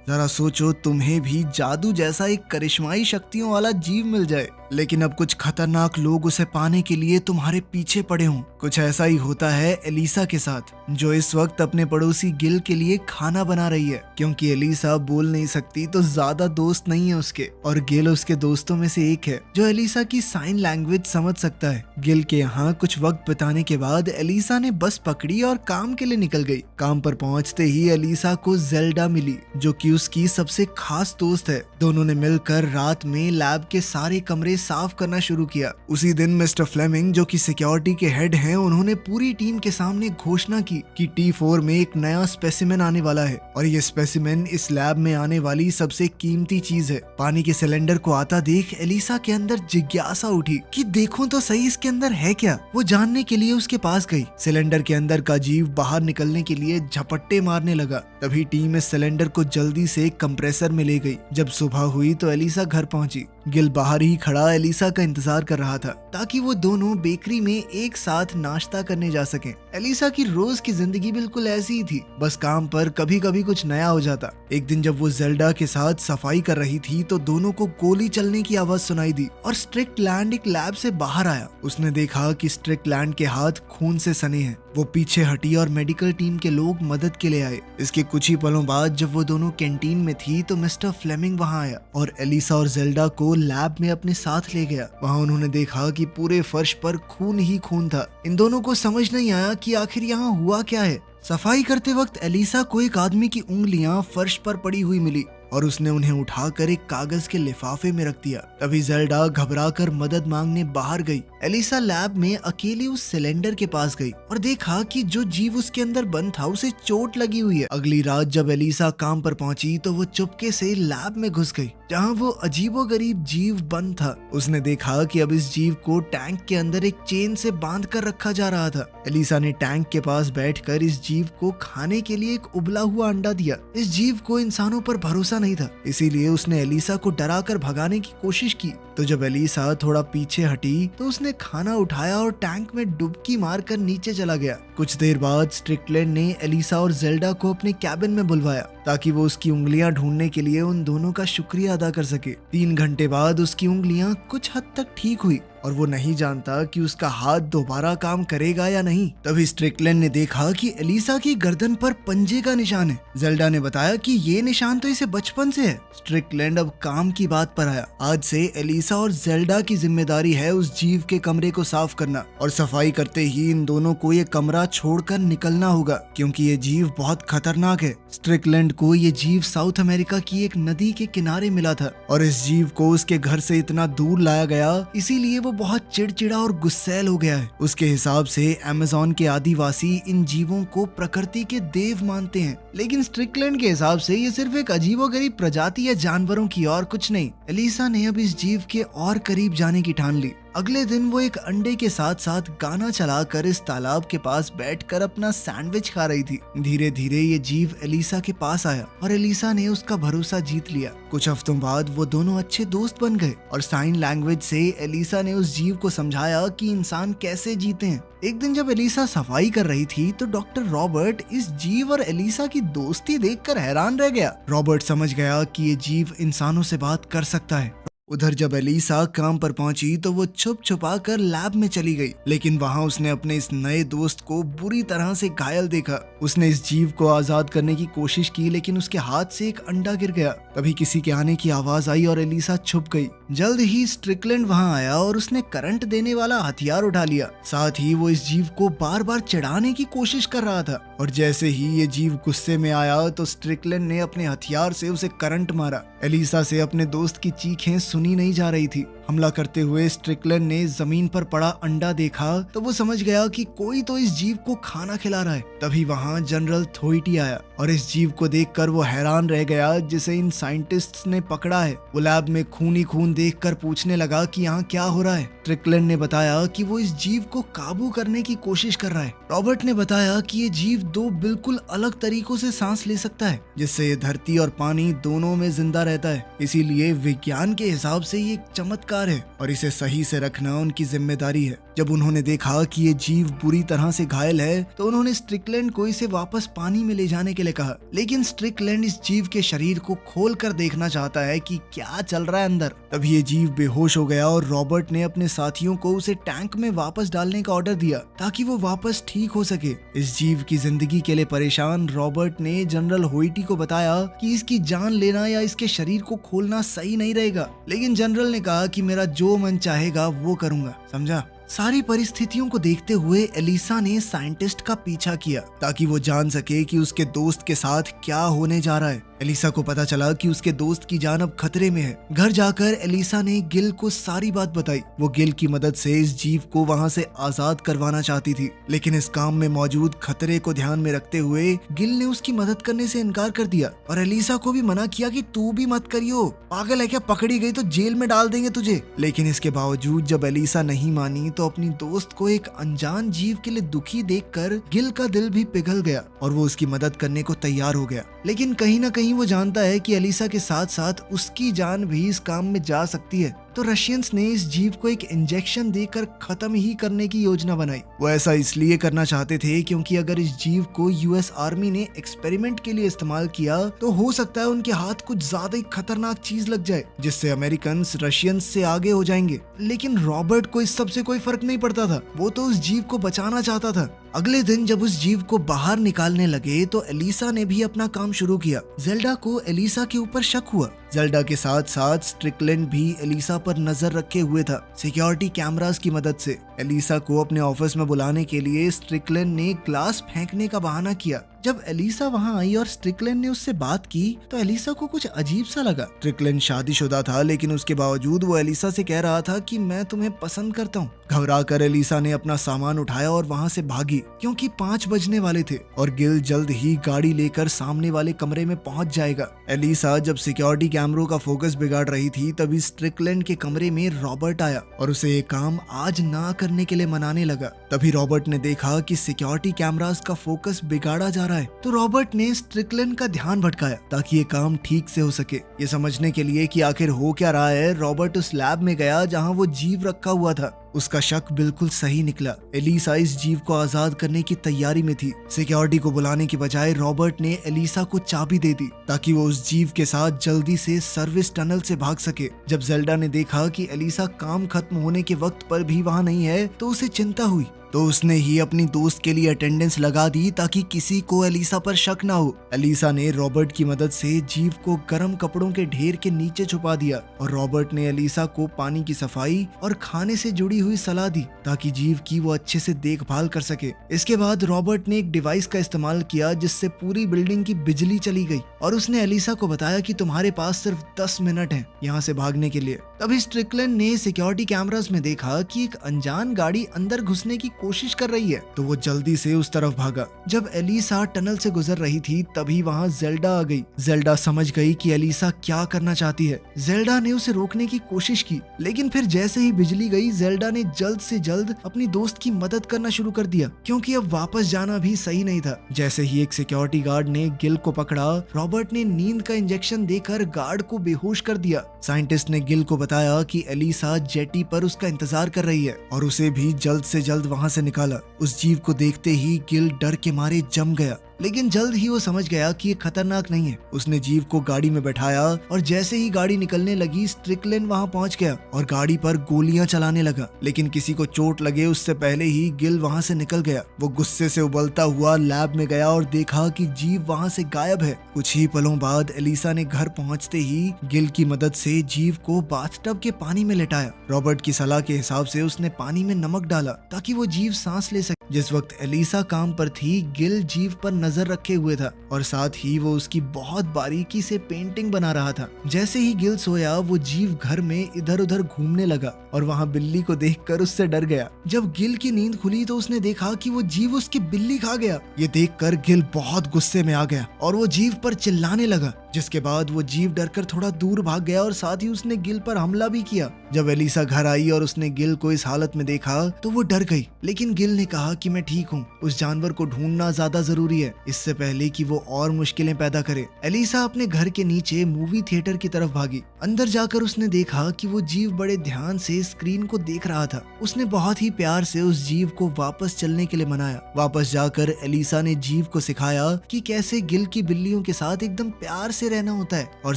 जरा सोचो तुम्हें भी जादू जैसा एक करिश्माई शक्तियों वाला जीव मिल जाए, लेकिन अब कुछ खतरनाक लोग उसे पाने के लिए तुम्हारे पीछे पड़े हों। कुछ ऐसा ही होता है एलिसा के साथ, जो इस वक्त अपने पड़ोसी गिल के लिए खाना बना रही है। क्योंकि एलिसा बोल नहीं सकती तो ज्यादा दोस्त नहीं है उसके, और गिल उसके दोस्तों में से एक है जो एलिसा की साइन लैंग्वेज समझ सकता है। गिल के यहाँ कुछ वक्त बिताने के बाद एलिसा ने बस पकड़ी और काम के लिए निकल गई। काम पर पहुंचते ही एलिसा को जेल्डा मिली, जो कि उसकी सबसे खास दोस्त है। दोनों ने मिलकर रात में लैब के सारे कमरे साफ करना शुरू किया। उसी दिन मिस्टर फ्लेमिंग, जो कि सिक्योरिटी के हेड हैं, उन्होंने पूरी टीम के सामने घोषणा की कि T4 में एक नया स्पेसिमेन आने वाला है, और ये स्पेसिमेन इस लैब में आने वाली सबसे कीमती चीज है। पानी के सिलेंडर को आता देख एलिसा के अंदर जिज्ञासा उठी कि देखूं तो सही इसके अंदर है क्या। वो जानने के लिए उसके पास गई। सिलेंडर के अंदर का जीव बाहर निकलने के लिए झपट्टे मारने लगा। तभी टीम इस सिलेंडर को जल्दी से कंप्रेसर में ले गई। जब सुबह हुई तो एलिसा घर पहुंची। गिल बाहर ही खड़ा एलिसा का इंतजार कर रहा था, ताकि वो दोनों बेकरी में एक साथ नाश्ता करने जा सकें। एलिसा की रोज की जिंदगी बिल्कुल ऐसी ही थी, बस काम पर कभी कभी कुछ नया हो जाता। एक दिन जब वो जेल्डा के साथ सफाई कर रही थी तो दोनों को गोली चलने की आवाज सुनाई दी, और स्ट्रिक्ट लैंड एक लैब से बाहर आया। उसने देखा कि स्ट्रिक्ट लैंड के हाथ खून से सने हैं। वो पीछे हटी और मेडिकल टीम के लोग मदद के लिए आए। इसके कुछ ही पलों बाद जब वो दोनों कैंटीन में थी तो मिस्टर फ्लेमिंग वहां आया और एलिसा और जेल्डा को लैब में अपने साथ ले गया। वहां उन्होंने देखा कि पूरे फर्श पर खून ही खून था। इन दोनों को समझ नहीं आया कि आखिर यहाँ हुआ क्या है। सफाई करते वक्त एलिसा को एक आदमी की उंगलियां फर्श पर पड़ी हुई मिली, और उसने उन्हें उठाकर एक कागज के लिफाफे में रख दिया। तभी जेल्डा घबराकर मदद मांगने बाहर गई। एलिसा लैब में अकेली उस सिलेंडर के पास गई और देखा कि जो जीव उसके अंदर बंद था उसे चोट लगी हुई है। अगली रात जब एलिसा काम पर पहुंची तो वो चुपके से लैब में घुस गई, जहां वो अजीबोगरीब जीव बंद था। उसने देखा कि अब इस जीव को टैंक के अंदर एक चेन से बांध कर रखा जा रहा था। एलिसा ने टैंक के पास बैठकर इस जीव को खाने के लिए एक उबला हुआ अंडा दिया। इस जीव को इंसानों पर भरोसा नहीं था, इसीलिए उसने एलिसा को डराकर भगाने की कोशिश की। तो जब एलिसा थोड़ा पीछे हटी तो उसने खाना उठाया और टैंक में डुबकी मारकर नीचे चला गया। कुछ देर बाद स्ट्रिकलैंड ने एलिसा और जेल्डा को अपने कैबिन में बुलवाया, ताकि वो उसकी उंगलियां ढूंढने के लिए उन दोनों का शुक्रिया अदा कर सके। 3 घंटे बाद उसकी उंगलियां कुछ हद तक ठीक हुई, और वो नहीं जानता कि उसका हाथ दोबारा काम करेगा या नहीं। तभी स्ट्रिकलैंड ने देखा कि एलिसा की गर्दन पर पंजे का निशान है। जेल्डा ने बताया कि ये निशान तो इसे बचपन से है। स्ट्रिकलैंड अब काम की बात पर आया। आज से एलिसा और जेल्डा की जिम्मेदारी है उस जीव के कमरे को साफ करना, और सफाई करते ही इन दोनों को ये कमरा छोड़कर निकलना होगा, क्योंकि ये जीव बहुत खतरनाक है। स्ट्रिकलैंड को ये जीव साउथ अमेरिका की एक नदी के किनारे मिला था, और इस जीव को उसके घर से इतना दूर लाया गया, इसीलिए वो बहुत चिड़चिड़ा और गुस्सैल हो गया है। उसके हिसाब से अमेज़न के आदिवासी इन जीवों को प्रकृति के देव मानते हैं, लेकिन स्ट्रिकलैंड के हिसाब से ये सिर्फ एक अजीबोगरीब प्रजाति या जानवरों की, और कुछ नहीं। एलिसा ने अब इस जीव के और करीब जाने की ठान ली। अगले दिन वो एक अंडे के साथ साथ गाना चलाकर इस तालाब के पास बैठकर अपना सैंडविच खा रही थी। धीरे धीरे ये जीव एलिसा के पास आया और एलिसा ने उसका भरोसा जीत लिया। कुछ हफ्तों बाद वो दोनों अच्छे दोस्त बन गए, और साइन लैंग्वेज से एलिसा ने उस जीव को समझाया कि इंसान कैसे जीते हैं। एक दिन जब एलिसा सफाई कर रही थी तो डॉक्टर रॉबर्ट इस जीव और एलिसा की दोस्ती देखकर हैरान रह गया। रॉबर्ट समझ गया कि ये जीव इंसानों से बात कर सकता है। उधर जब एलिसा काम पर पहुंची तो वो छुप छुपा कर लैब में चली गई, लेकिन वहां उसने अपने इस नए दोस्त को बुरी तरह से घायल देखा। उसने इस जीव को आजाद करने की कोशिश की, लेकिन उसके हाथ से एक अंडा गिर गया। तभी किसी के आने की आवाज आई और एलिसा छुप गई। जल्द ही स्ट्रिकलैंड वहां आया और उसने करंट देने वाला हथियार उठा लिया। साथ ही वो इस जीव को बार बार चिढ़ाने की कोशिश कर रहा था, और जैसे ही ये जीव गुस्से में आया तो स्ट्रिकलैंड ने अपने हथियार से उसे करंट मारा। एलिसा से अपने दोस्त की चीखें सुनी नहीं जा रही थी। हमला करते हुए स्ट्रिकलैंड ने जमीन पर पड़ा अंडा देखा तो वो समझ गया कि कोई तो इस जीव को खाना खिला रहा है। तभी वहां जनरल थोइटी आया, और इस जीव को देखकर वो हैरान रह गया जिसे इन साइंटिस्ट्स ने पकड़ा है। वो लैब में खून ही खून देखकर पूछने लगा कि यहाँ क्या हो रहा है। स्ट्रिकलैंड ने बताया कि वो इस जीव को काबू करने की कोशिश कर रहा है। रॉबर्ट ने बताया कि ये जीव 2 बिल्कुल अलग तरीकों से सांस ले सकता है, जिससे ये धरती और पानी दोनों में जिंदा रहता है। इसीलिए विज्ञान के हिसाब से ये एक चमत्कार है, और इसे सही से रखना उनकी जिम्मेदारी है। जब उन्होंने देखा कि ये जीव बुरी तरह से घायल है तो उन्होंने स्ट्रिकलैंड को इसे वापस पानी में ले जाने के लिए कहा, लेकिन स्ट्रिकलैंड इस जीव के शरीर को खोल कर देखना चाहता है कि क्या चल रहा है अंदर। तभी ये जीव बेहोश हो गया और रॉबर्ट ने अपने साथियों को उसे टैंक में वापस डालने का ऑर्डर दिया ताकि वो वापस ठीक हो सके। इस जीव की जिंदगी के लिए परेशान रॉबर्ट ने जनरल होइटी को बताया कि इसकी जान लेना या इसके शरीर को खोलना सही नहीं रहेगा, लेकिन जनरल ने कहा कि मेरा जो मन चाहेगा वो करूंगा, समझा। सारी परिस्थितियों को देखते हुए एलिसा ने साइंटिस्ट का पीछा किया ताकि वो जान सके कि उसके दोस्त के साथ क्या होने जा रहा है। एलिसा को पता चला कि उसके दोस्त की जान अब खतरे में है। घर जाकर एलिसा ने गिल को सारी बात बताई। वो गिल की मदद से इस जीव को वहाँ से आजाद करवाना चाहती थी, लेकिन इस काम में मौजूद खतरे को ध्यान में रखते हुए गिल ने उसकी मदद करने से इनकार कर दिया और एलिसा को भी मना किया कि तू भी मत करियो, पागल है क्या, पकड़ी गई तो जेल में डाल देंगे तुझे। लेकिन इसके बावजूद जब एलिसा नहीं मानी तो अपनी दोस्त को एक अनजान जीव के लिए दुखी देखकर गिल का दिल भी पिघल गया और वो उसकी मदद करने को तैयार हो गया। लेकिन कहीं ना कहीं वो जानता है कि एलिसा के साथ साथ उसकी जान भी इस काम में जा सकती है, तो रशियंस ने इस जीव को एक इंजेक्शन देकर खत्म ही करने की योजना बनाई। वो ऐसा इसलिए करना चाहते थे क्योंकि अगर इस जीव को यूएस आर्मी ने एक्सपेरिमेंट के लिए इस्तेमाल किया तो हो सकता है उनके हाथ कुछ ज्यादा ही खतरनाक चीज लग जाए जिससे अमेरिकन रशियंस से आगे हो जाएंगे। लेकिन रॉबर्ट को इस सब से कोई फर्क नहीं पड़ता था, वो तो उस जीव को बचाना चाहता था। अगले दिन जब उस जीव को बाहर निकालने लगे तो एलिसा ने भी अपना काम शुरू किया। जेल्डा को एलिसा के ऊपर शक हुआ। जेल्डा के साथ साथ स्ट्रिकलैंड भी एलिसा पर नजर रखे हुए था। सिक्योरिटी कैमरास की मदद से एलिसा को अपने ऑफिस में बुलाने के लिए स्ट्रिकलैंड ने ग्लास फेंकने का बहाना किया। जब एलिसा वहां आई और स्ट्रिकलैंड ने उससे बात की तो एलिसा को कुछ अजीब सा लगा। स्ट्रिकलैंड शादीशुदा था, लेकिन उसके बावजूद वो एलिसा से कह रहा था कि मैं तुम्हें पसंद करता हूँ। घबरा कर एलिसा ने अपना सामान उठाया और वहां से भागी क्योंकि 5 बजने वाले थे और गिल जल्द ही गाड़ी लेकर सामने वाले कमरे में पहुंच जाएगा। एलिसा जब सिक्योरिटी कैमरों का फोकस बिगाड़ रही थी तभी स्ट्रिकलैंड के कमरे में रॉबर्ट आया और उसे ये काम आज ना करने के लिए मनाने लगा। तभी रॉबर्ट ने देखा कि सिक्योरिटी कैमरास का फोकस बिगाड़ा जा रहा है, तो रॉबर्ट ने स्ट्रिकलैंड का ध्यान भटकाया ताकि ये काम ठीक से हो सके। ये समझने के लिए कि आखिर हो क्या रहा है, रॉबर्ट उस लैब में गया जहां वो जीव रखा हुआ था। उसका शक बिल्कुल सही निकला। एलिसा इस जीव को आजाद करने की तैयारी में थी। सिक्योरिटी को बुलाने की बजाय रॉबर्ट ने एलिसा को चाबी दे दी ताकि वो उस जीव के साथ जल्दी से सर्विस टनल से भाग सके। जब जेल्डा ने देखा कि एलिसा काम खत्म होने के वक्त पर भी वहां नहीं है तो उसे चिंता हुई, तो उसने ही अपनी दोस्त के लिए अटेंडेंस लगा दी ताकि किसी को एलिसा पर शक ना हो। एलिसा ने रॉबर्ट की मदद से जीव को गर्म कपड़ों के ढेर के नीचे छुपा दिया और रॉबर्ट ने एलिसा को पानी की सफाई और खाने से जुड़ी हुई सलाह दी ताकि जीव की वो अच्छे से देखभाल कर सके। इसके बाद रॉबर्ट ने एक डिवाइस का इस्तेमाल किया जिससे पूरी बिल्डिंग की बिजली चली गई और उसने एलिसा को बताया कि तुम्हारे पास सिर्फ 10 मिनट हैं यहाँ से भागने के लिए। तभी स्ट्रिकलैंड ने सिक्योरिटी कैमरास में देखा कि एक अनजान गाड़ी अंदर घुसने की कोशिश कर रही है, तो वो जल्दी से उस तरफ भागा। जब एलिसा टनल से गुजर रही थी तभी वहाँ जेल्डा आ गई। जेल्डा समझ गई कि एलिसा क्या करना चाहती है। जेल्डा ने उसे रोकने की कोशिश की, लेकिन फिर जैसे ही बिजली गई जेल्डा ने जल्द से जल्द अपनी दोस्त की मदद करना शुरू कर दिया क्योंकि अब वापस जाना भी सही नहीं था। जैसे ही एक सिक्योरिटी गार्ड ने गिल को पकड़ा, रॉबर्ट ने नींद का इंजेक्शन देकर गार्ड को बेहोश कर दिया। साइंटिस्ट ने गिल को बताया कि एलिसा जेटी पर उसका इंतजार कर रही है और उसे भी जल्द से जल्द वहां से निकाला। उस जीव को देखते ही गिल डर के मारे जम गया, लेकिन जल्द ही वो समझ गया कि ये खतरनाक नहीं है। उसने जीव को गाड़ी में बैठाया और जैसे ही गाड़ी निकलने लगी स्ट्रिकलैंड वहां पहुंच गया और गाड़ी पर गोलियां चलाने लगा, लेकिन किसी को चोट लगे उससे पहले ही गिल वहां से निकल गया। वो गुस्से से उबलता हुआ लैब में गया और देखा कि जीव वहां से गायब है। कुछ ही पलों बाद एलिसा ने घर पहुंचते ही गिल की मदद से जीव को बाथटब के पानी में लेटाया। रॉबर्ट की सलाह के हिसाब से उसने पानी में नमक डाला ताकि वो जीव सांस ले सके। जिस वक्त एलिसा काम पर थी, गिल जीव पर नजर रखे हुए था और साथ ही वो उसकी बहुत बारीकी से पेंटिंग बना रहा था। जैसे ही गिल सोया वो जीव घर में इधर उधर घूमने लगा और वहाँ बिल्ली को देखकर उससे डर गया। जब गिल की नींद खुली तो उसने देखा कि वो जीव उसकी बिल्ली खा गया। ये देखकर गिल बहुत गुस्से में आ गया और वो जीव पर चिल्लाने लगा, जिसके बाद वो जीव डरकर थोड़ा दूर भाग गया और साथ ही उसने गिल पर हमला भी किया। जब एलिसा घर आई और उसने गिल को इस हालत में देखा तो वो डर गई, लेकिन गिल ने कहा कि मैं ठीक हूँ, उस जानवर को ढूंढना ज्यादा जरूरी है इससे पहले कि वो और मुश्किलें पैदा करे। एलिसा अपने घर के नीचे मूवी थिएटर की तरफ भागी अंदर जाकर उसने देखा कि वो जीव बड़े ध्यान से स्क्रीन को देख रहा था। उसने बहुत ही प्यार से उस जीव को वापस चलने के लिए मनाया। वापस जाकर एलिसा ने जीव को सिखाया कि कैसे गिल की बिल्लियों के साथ एकदम प्यार से रहना होता है, और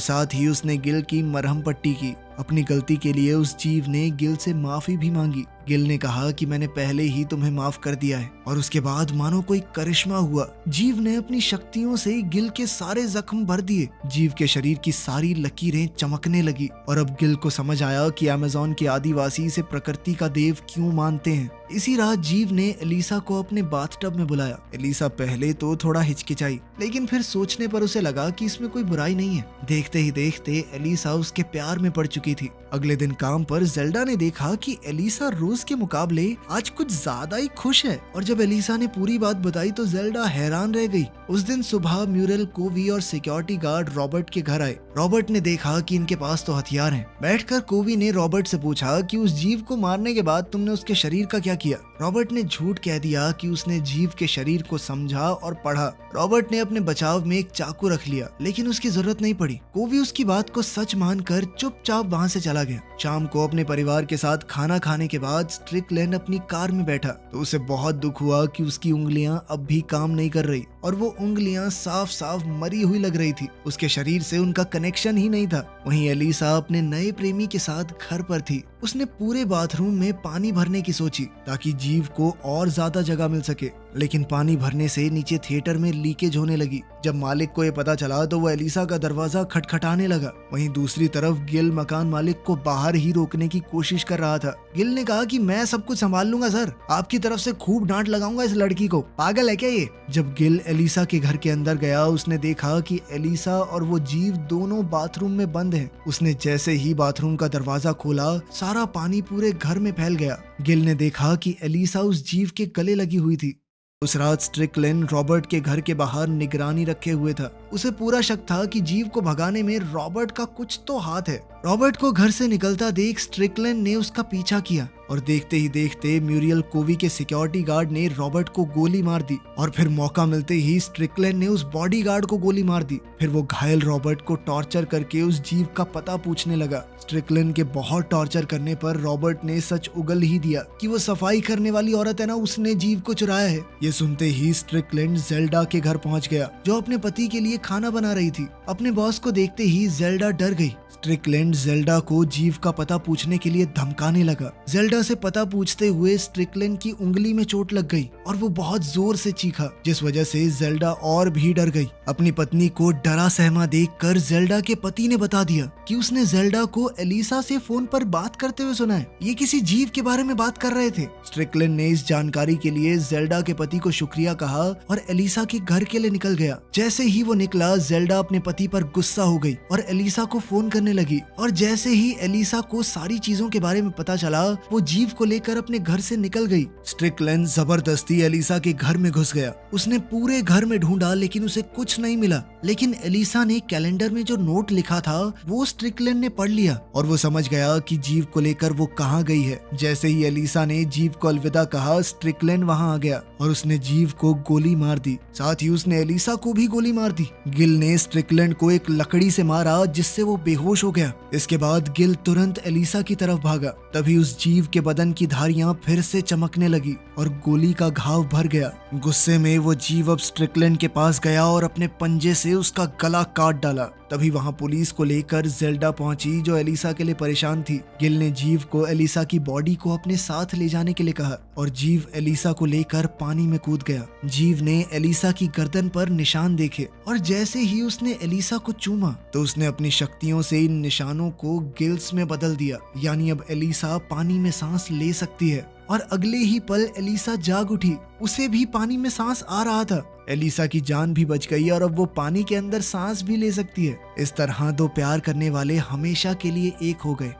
साथ ही उसने गिल की मरहम पट्टी की। अपनी गलती के लिए उस जीव ने गिल से माफी भी मांगी। गिल ने कहा कि मैंने पहले ही तुम्हें माफ कर दिया है, और उसके बाद मानो कोई करिश्मा हुआ। जीव ने अपनी शक्तियों से गिल के सारे जख्म भर दिए। जीव के शरीर की सारी लकीरें चमकने लगी, और अब गिल को समझ आया कि अमेज़न के आदिवासी इसे प्रकृति का देव क्यों मानते हैं। इसी रात जीव ने एलिसा को अपने बाथटब में बुलाया। एलिसा पहले तो थोड़ा हिचकिचाई, लेकिन फिर सोचने पर उसे लगा कि इसमें कोई बुराई नहीं है। देखते ही देखते एलिसा उसके प्यार में पड़ चुकी थी। अगले दिन काम पर जेल्डा ने देखा कि एलिसा रोज के मुकाबले आज कुछ ज्यादा ही खुश है, और जब एलिसा ने पूरी बात बताई तो जेल्डा हैरान रह गई। उस दिन सुबह म्यूरल, कोवी और सिक्योरिटी गार्ड रॉबर्ट के घर आए। रॉबर्ट ने देखा कि इनके पास तो हथियार हैं। बैठकर कोवी ने रॉबर्ट से पूछा कि उस जीव को मारने के बाद तुमने उसके शरीर का क्या किया। रॉबर्ट ने झूठ कह दिया कि उसने जीव के शरीर को समझा और पढ़ा। रॉबर्ट ने अपने बचाव में एक चाकू रख लिया, लेकिन उसकी जरूरत नहीं पड़ी। कोवी उसकी बात को सच मानकर चुपचाप वहाँ से चला गया। शाम को अपने परिवार के साथ खाना खाने के बाद स्ट्रिकलैंड अपनी कार में बैठा तो उसे बहुत दुख हुआ कि उसकी उंगलियां अब भी काम नहीं कर रही, और वो उंगलियां साफ साफ मरी हुई लग रही थी। उसके शरीर से उनका कनेक्शन ही नहीं था। वहीं एलिसा अपने नए प्रेमी के साथ घर पर थी। उसने पूरे बाथरूम में पानी भरने की सोची ताकि जीव को और ज्यादा जगह मिल सके, लेकिन पानी भरने से नीचे थिएटर में लीकेज होने लगी। जब मालिक को ये पता चला तो वो एलिसा का दरवाजा खटखटाने लगा। वहीं दूसरी तरफ गिल मकान मालिक को बाहर ही रोकने की कोशिश कर रहा था। गिल ने कहा कि मैं सब कुछ संभाल लूंगा सर, आपकी तरफ से खूब डांट लगाऊंगा इस लड़की को, पागल है क्या ये। जब गिल एलिसा के घर के अंदर गया उसने देखा कि एलिसा और वो जीव दोनों बाथरूम में बंद हैं। उसने जैसे ही बाथरूम का दरवाजा खोला सारा पानी पूरे घर में फैल गया। गिल ने देखा कि एलिसा उस जीव के गले लगी हुई थी। उस रात स्ट्रिकलैंड रॉबर्ट के घर के बाहर निगरानी रखे हुए था। उसे पूरा शक था कि जीव को भगाने में रॉबर्ट का कुछ तो हाथ है। रॉबर्ट को घर से निकलता देख स्ट्रिकलैंड ने उसका पीछा किया, और देखते ही देखते म्यूरियल कोवी के सिक्योरिटी गार्ड ने रॉबर्ट को गोली मार दी, और फिर मौका मिलते ही स्ट्रिकलैंड ने उस बॉडीगार्ड को गोली मार दी। फिर वो घायल रॉबर्ट को टॉर्चर करके उस जीव का पता पूछने लगा। स्ट्रिकलैंड के बहुत टॉर्चर करने पर रॉबर्ट ने सच उगल ही दिया कि वो सफाई करने वाली औरत है ना, उसने जीव को चुराया है। ये सुनते ही स्ट्रिकलैंड जेल्डा के घर पहुंच गया, जो अपने पति के लिए खाना बना रही थी। अपने बॉस को देखते ही जेल्डा डर गई। स्ट्रिकलैंड जेल्डा को जीव का पता पूछने के लिए धमकाने लगा। जेल्डा से पता पूछते हुए स्ट्रिकलैंड की उंगली में चोट लग गई और वो बहुत जोर से चीखा, जिस वजह से जेल्डा और भी डर गई। अपनी पत्नी को डरा सहमा देखकर जेल्डा के पति ने बता दिया कि उसने जेल्डा को एलिसा से फोन पर बात करते हुए सुना है। ये किसी जीव के बारे में बात कर रहे थे। स्ट्रिकलैंड ने इस जानकारी के लिए जेल्डा के पति को शुक्रिया कहा और एलिसा के घर के लिए निकल गया। जैसे ही वो निकला जेल्डा अपने पति पर गुस्सा हो गई और एलिसा को फोन करने लगी, और जैसे ही एलिसा को सारी चीजों के बारे में पता चला वो जीव को लेकर अपने घर से निकल गई। स्ट्रिकलैंड जबरदस्ती एलिसा के घर में घुस गया। उसने पूरे घर में ढूंढा लेकिन उसे कुछ नहीं मिला, लेकिन एलिसा ने कैलेंडर में जो नोट लिखा था वो स्ट्रिकलैंड ने पढ़ लिया और वो समझ गया कि जीव को लेकर वो कहाँ गई है। जैसे ही एलिसा ने जीव को अलविदा कहा स्ट्रिकलैंड वहाँ आ गया और उसने जीव को गोली मार दी। साथ ही उसने एलिसा को भी गोली मार दी। गिल ने स्ट्रिकलैंड को एक लकड़ी से मारा जिससे वो बेहोश हो गया। इसके बाद गिल तुरंत एलिसा की तरफ भागा। तभी उस जीव के बदन की धारियां फिर से चमकने लगी और गोली का घाव भर गया। गुस्से में वो जीव अब स्ट्रिकलैंड के पास गया और अपने पंजे से उसका गला काट डाला। तभी वहां पुलिस को लेकर जेल्डा पहुंची जो एलिसा के लिए परेशान थी। गिल ने जीव को एलिसा की बॉडी को अपने साथ ले जाने के लिए कहा और जीव एलिसा को लेकर पानी में कूद गया। जीव ने एलिसा की गर्दन पर निशान देखे और जैसे ही उसने एलिसा को चूमा तो उसने अपनी शक्तियों से इन निशानों को गिल्स में बदल दिया, यानी अब एलिसा पानी में सांस ले सकती है। और अगले ही पल एलिसा जाग उठी। उसे भी पानी में सांस आ रहा था। एलिसा की जान भी बच गई और अब वो पानी के अंदर सांस भी ले सकती है। इस तरह दो प्यार करने वाले हमेशा के लिए एक हो गए।